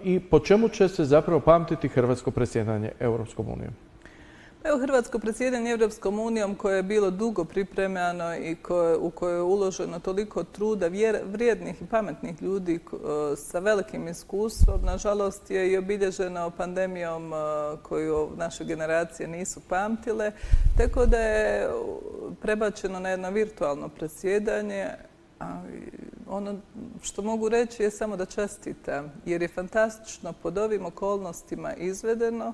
i po čemu će se zapravo pamtiti hrvatsko predsjedanje Europskom unijom? Evo, hrvatsko predsjedanje Europskom unijom koje je bilo dugo pripremano i u koje je uloženo toliko truda vrijednih i pametnih ljudi sa velikim iskustvom, nažalost je i obilježeno pandemijom koju naše generacije nisu pamtile, tako da je prebačeno na jedno virtualno predsjedanje. Ono što mogu reći je samo da čestitam, jer je fantastično pod ovim okolnostima izvedeno.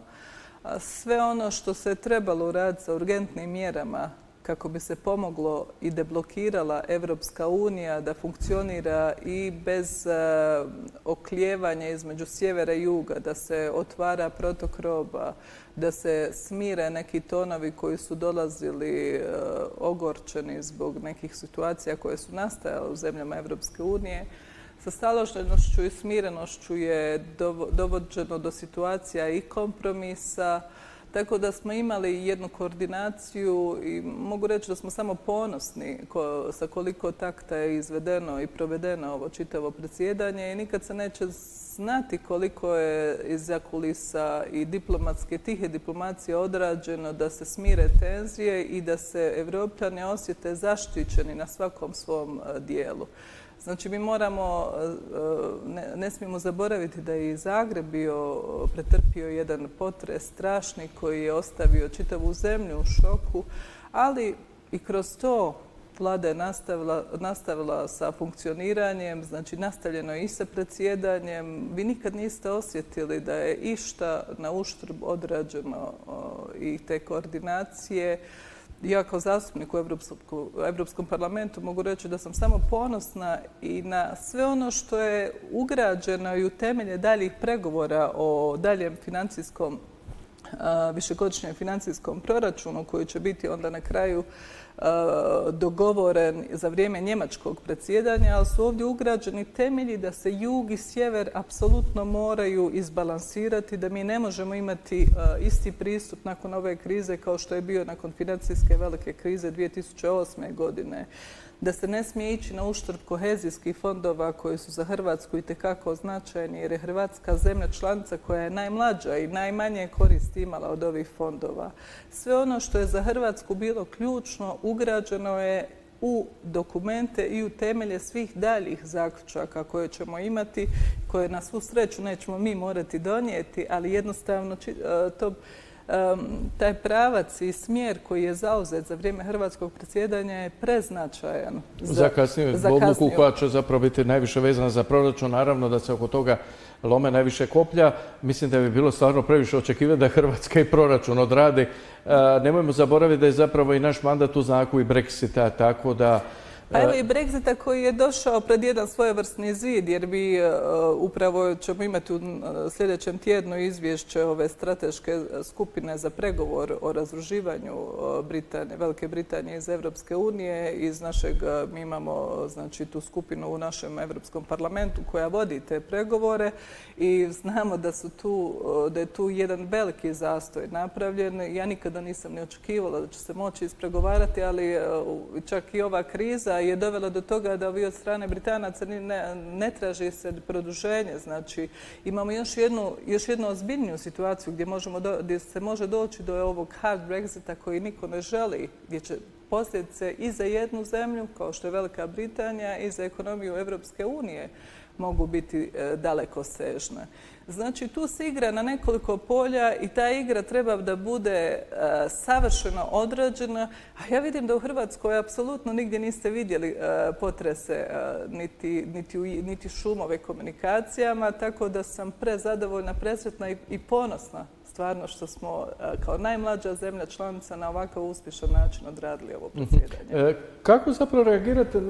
Sve ono što se trebalo uraditi sa urgentnim mjerama kako bi se pomoglo i deblokirala Evropska unija da funkcionira i bez oklijevanja između sjevera i juga, da se otvara protok roba, da se smire neki tonovi koji su dolazili ogorčeni zbog nekih situacija koje su nastajale u zemljama Evropske unije. Sa staloženošću i smirenošću je dovođeno do situacija i kompromisa, tako da smo imali jednu koordinaciju i mogu reći da smo samo ponosni sa koliko takta je izvedeno i provedeno ovo čitavo predsjedanje i nikad se neće znati koliko je iza kulisa i tihe diplomacije odrađeno da se smire tenzije i da se Europljani osjete zaštićeni na svakom svom dijelu. Znači, mi ne smijemo zaboraviti da je i Zagreb pretrpio jedan potres strašni koji je ostavio čitavu zemlju u šoku, ali i kroz to Vlada je nastavila sa funkcioniranjem, znači nastavljeno je i sa predsjedanjem. Vi nikad niste osjetili da je išta na uštrb odrađeno i te koordinacije. Ja kao zastupnik u Europskom parlamentu mogu reći da sam samo ponosna i na sve ono što je ugrađeno i u temelje daljih pregovora o daljem višegodišnjem financijskom proračunu koji će biti onda na kraju dogovoren za vrijeme njemačkog predsjedanja, ali su ovdje ugrađeni temelji da se jug i sjever apsolutno moraju izbalansirati, da mi ne možemo imati isti pristup nakon ove krize kao što je bio nakon financijske velike krize 2008. godine. Da se ne smije ići na uštrb kohezijskih fondova koji su za Hrvatsku itekako značajni, jer je Hrvatska zemlja članica koja je najmlađa i najmanje koristi imala od ovih fondova. Sve ono što je za Hrvatsku bilo ključno ugrađeno je u dokumente i u temelje svih daljih zaključaka koje ćemo imati, koje na svu sreću nećemo mi morati donijeti, ali jednostavno taj pravac i smjer koji je zauzet za vrijeme hrvatskog predsjedanja je preznačajan. Za kasniju odluku koja će zapravo biti najviše vezana za proračun, naravno da se oko toga lome najviše koplja. Mislim da bi bilo stvarno previše očekivati da Hrvatska i proračun odradi. Nemojmo zaboraviti da je zapravo i naš mandat u znaku i Brexita, tako da... Pa evo i Brexita koji je došao pred jedan svojevrsni zid, jer upravo ćemo imati u sljedećem tjednu izvješće ove strateške skupine za pregovor o razdruživanju Velike Britanije iz Europske unije. Mi imamo znači, tu skupinu u našem Europskom parlamentu koja vodi te pregovore i znamo da je tu jedan veliki zastoj napravljen. Ja nikada nisam ni očekivala da će se moći ispregovarati, ali čak i ova kriza je dovela do toga da vi od strane Britanaca ne traži se produženje. Znači, imamo još jednu ozbiljniju situaciju gdje se može doći do ovog hard Brexita koji niko ne želi, gdje će posljedice i za jednu zemlju, kao što je Velika Britanija, i za ekonomiju Europske unije mogu biti dalekosežne. Znači, tu se igra na nekoliko polja i ta igra treba da bude savršeno odrađena. A ja vidim da u Hrvatskoj apsolutno nigdje niste vidjeli potrese niti šumove komunikacijama, tako da sam prezadovoljna, presretna i ponosna stvarno što smo kao najmlađa zemlja članica na ovakav uspješan način odradili ovo predsjedanje. Kako zapravo reagirate